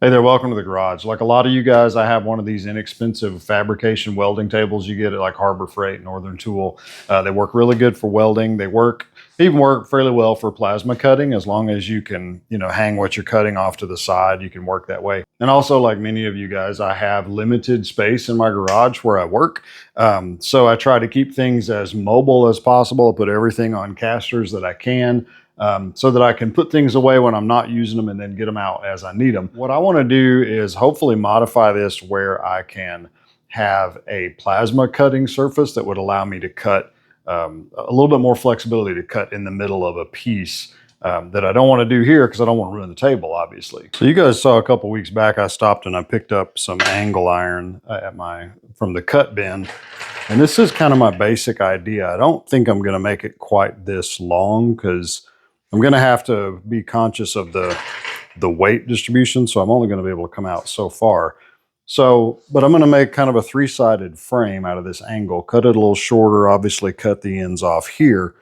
Hey there, welcome to the garage. Like a lot of you guys, I have one of these inexpensive fabrication welding tables you get at like Harbor Freight, Northern Tool. They work really good for welding. They even work fairly well for plasma cutting, as long as you can, hang what you're cutting off to the side. You can work that way. And also, like many of you guys, I have limited space in my garage where I work. So I try to keep things as mobile as possible. I put everything on casters that I can. So that I can put things away when I'm not using them and then get them out as I need them. What I want to do is hopefully modify this where I can have a plasma cutting surface that would allow me to cut a little bit more flexibility to cut in the middle of a piece that I don't want to do here because I don't want to ruin the table, obviously. So you guys saw a couple weeks back, I stopped and I picked up some angle iron from the cut bin. And this is kind of my basic idea. I don't think I'm going to make it quite this long because I'm going to have to be conscious of the weight distribution, so I'm only going to be able to come out so far. But I'm going to make kind of a three-sided frame out of this angle, cut it a little shorter, obviously cut the ends off here.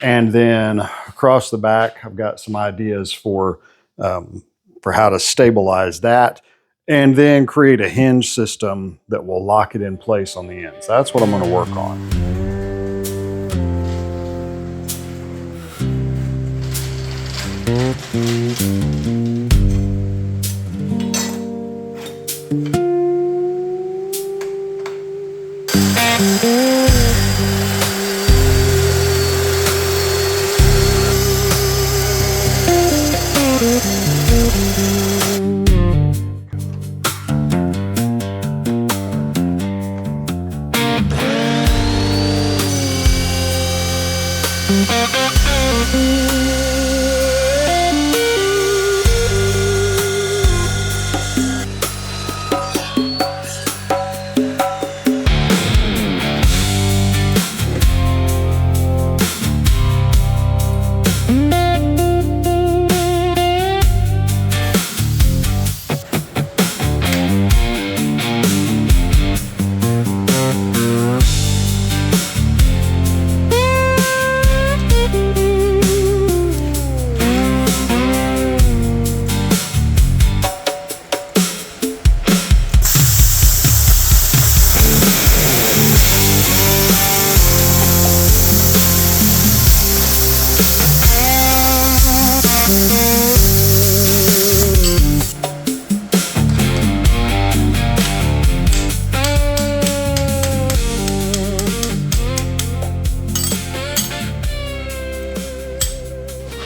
And then across the back, I've got some ideas for how to stabilize that and then create a hinge system that will lock it in place on the ends. That's what I'm going to work on.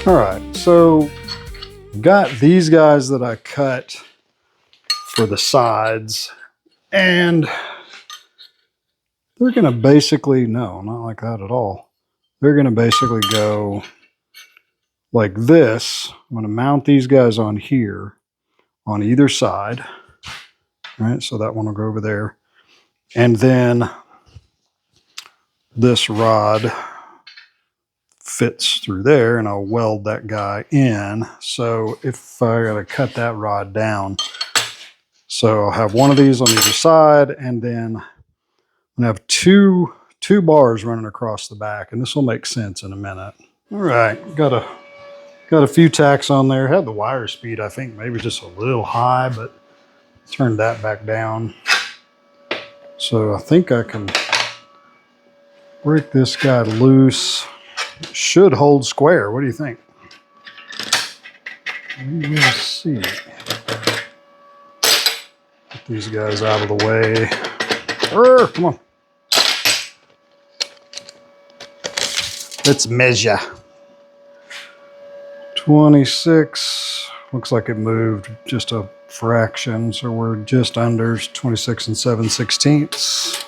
All right, so got these guys that I cut for the sides, and they're gonna basically, no, not like that at all. They're gonna basically go like this. I'm gonna mount these guys on here on either side, right? So that one will go over there. And then this rod fits through there, and I'll weld that guy in. So if I gotta cut that rod down, so I'll have one of these on either side, and then I'm gonna have two bars running across the back, and this will make sense in a minute. All right, got a few tacks on there. Had the wire speed, I think maybe just a little high, but turned that back down. So I think I can break this guy loose. It should hold square. What do you think? We'll see. Get these guys out of the way. Come on. Let's measure. 26. Looks like it moved just a fraction, so we're just under 26 7/16.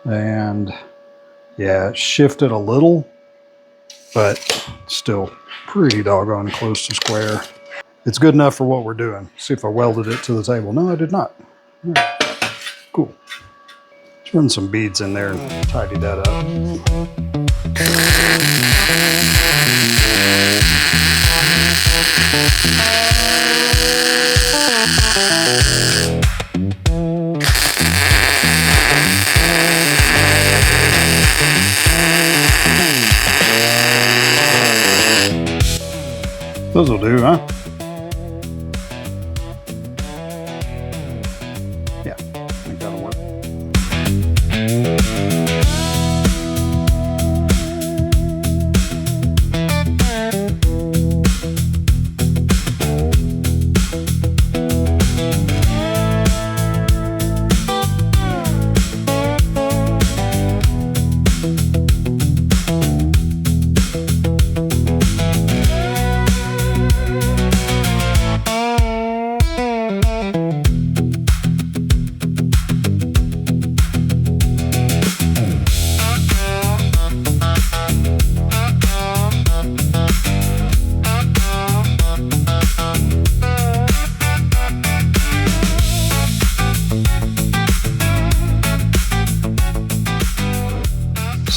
And yeah, it shifted a little, but still pretty doggone close to square. It's good enough for what we're doing. See if I welded it to the table. No, I did not. All right. Cool. Let's run some beads in there and tidy that up. Those will do, huh?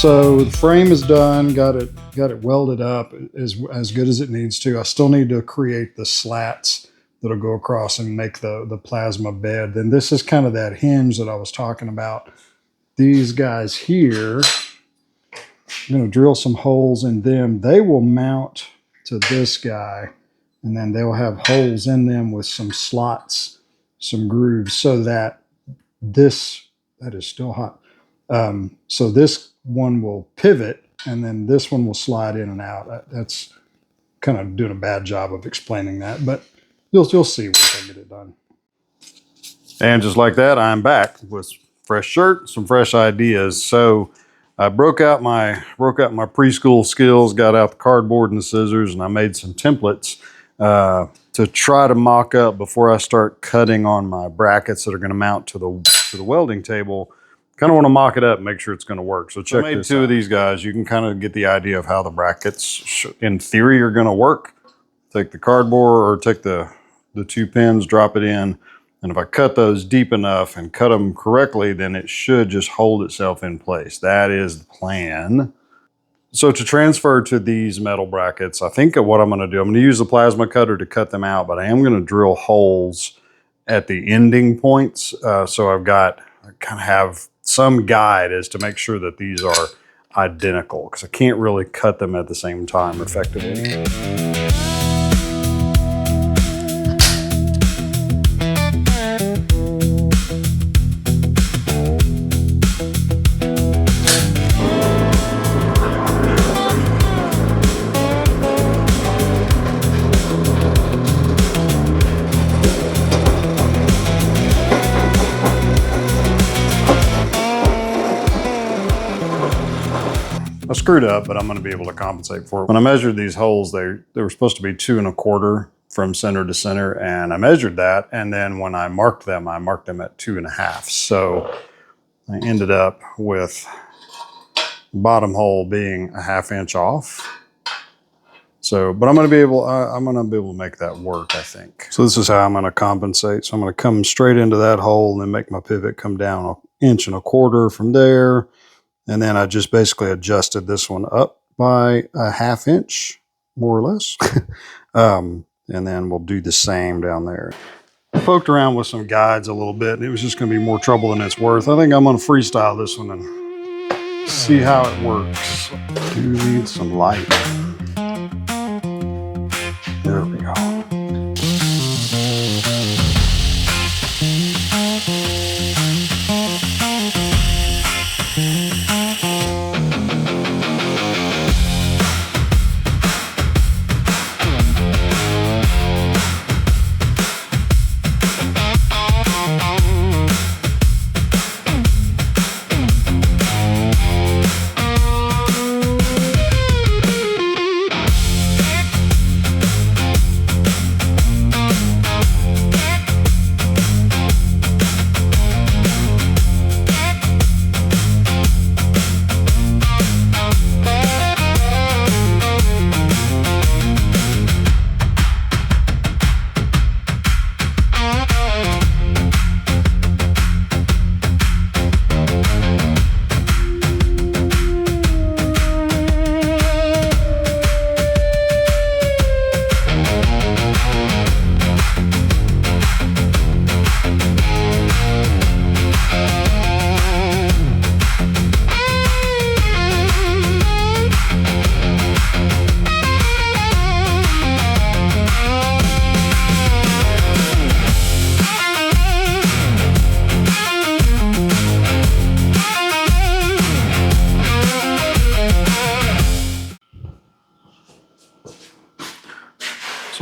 So the frame is done, got it welded up as good as it needs to. I still need to create the slats that'll go across and make the plasma bed. Then this is kind of that hinge that I was talking about. These guys here, I'm going to drill some holes in them. They will mount to this guy, and then they'll have holes in them with some slots, some grooves, so that that is still hot. So this one will pivot, and then this one will slide in and out. That's kind of doing a bad job of explaining that, but you'll see once I get it done. And just like that, I'm back with fresh shirt, some fresh ideas. So I broke out my preschool skills, got out the cardboard and the scissors, and I made some templates to try to mock up before I start cutting on my brackets that are going to mount to the welding table. Kind of want to mock it up and make sure it's going to work. So check this out. I made two of these guys. You can kind of get the idea of how the brackets, in theory, are going to work. Take the cardboard or take the two pins, drop it in. And if I cut those deep enough and cut them correctly, then it should just hold itself in place. That is the plan. So to transfer to these metal brackets, I think what I'm going to do, I'm going to use the plasma cutter to cut them out, but I am going to drill holes at the ending points. So I kind of have some guide as to make sure that these are identical, because I can't really cut them at the same time effectively. I screwed up, but I'm going to be able to compensate for it. When I measured these holes, they were supposed to be 2 1/4 from center to center, and I measured that, and then when I marked them at 2 1/2. So I ended up with the bottom hole being a 1/2 inch off. So, but I'm going to be able to make that work, I think. So this is how I'm going to compensate. So I'm going to come straight into that hole and then make my pivot come down 1 1/4 inches from there. And then I just basically adjusted this one up by a 1/2 inch, more or less. And then we'll do the same down there. I poked around with some guides a little bit, and it was just going to be more trouble than it's worth. I think I'm going to freestyle this one and see how it works. Do need some light. There we go.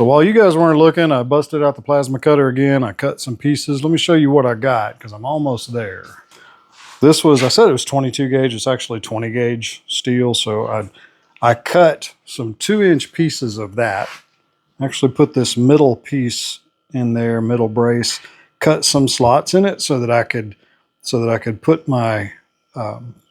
So while you guys weren't looking, I busted out the plasma cutter again. I cut some pieces. Let me show you what I got because I'm almost there. This was, I said it was 22 gauge. It's actually 20 gauge steel. So I cut some 2-inch pieces of that. Actually put this middle piece in there, middle brace, cut some slots in it so that I could put my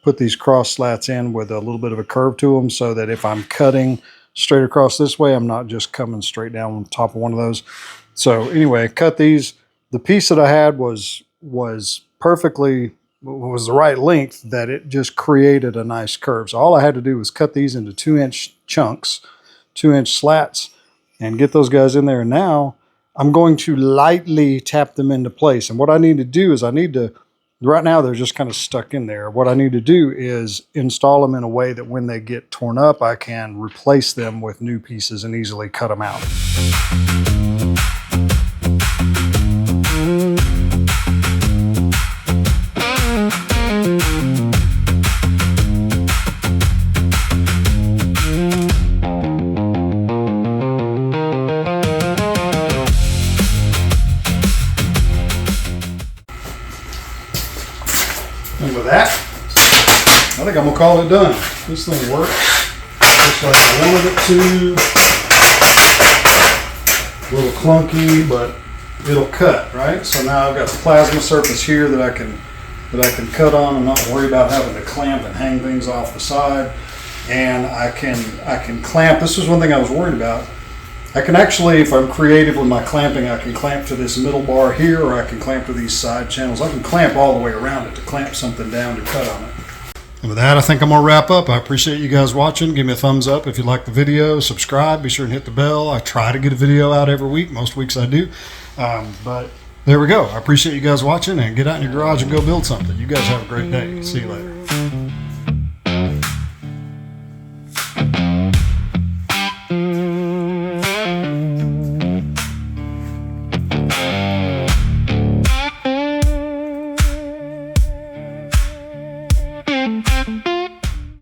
put these cross slats in with a little bit of a curve to them, so that if I'm cutting straight across this way, I'm not just coming straight down on top of one of those. So anyway, cut these. The piece that I had was perfectly, was the right length, that it just created a nice curve. So all I had to do was cut these into 2-inch chunks, 2-inch slats, and get those guys in there. And now I'm going to lightly tap them into place. And what I need to do is right now they're just kind of stuck in there. What I need to do is install them in a way that when they get torn up, I can replace them with new pieces and easily cut them out. And with that, I think I'm gonna call it done. This thing works just like I wanted it to. A little clunky, but it'll cut, right? So now I've got the plasma surface here that I can cut on and not worry about having to clamp and hang things off the side. And I can clamp. This is one thing I was worried about. I can actually, if I'm creative with my clamping, I can clamp to this middle bar here, or I can clamp to these side channels. I can clamp all the way around it to clamp something down to cut on it. And with that, I think I'm going to wrap up. I appreciate you guys watching. Give me a thumbs up if you like the video. Subscribe. Be sure and hit the bell. I try to get a video out every week. Most weeks I do. But there we go. I appreciate you guys watching, and get out in your garage and go build something. You guys have a great day. See you later.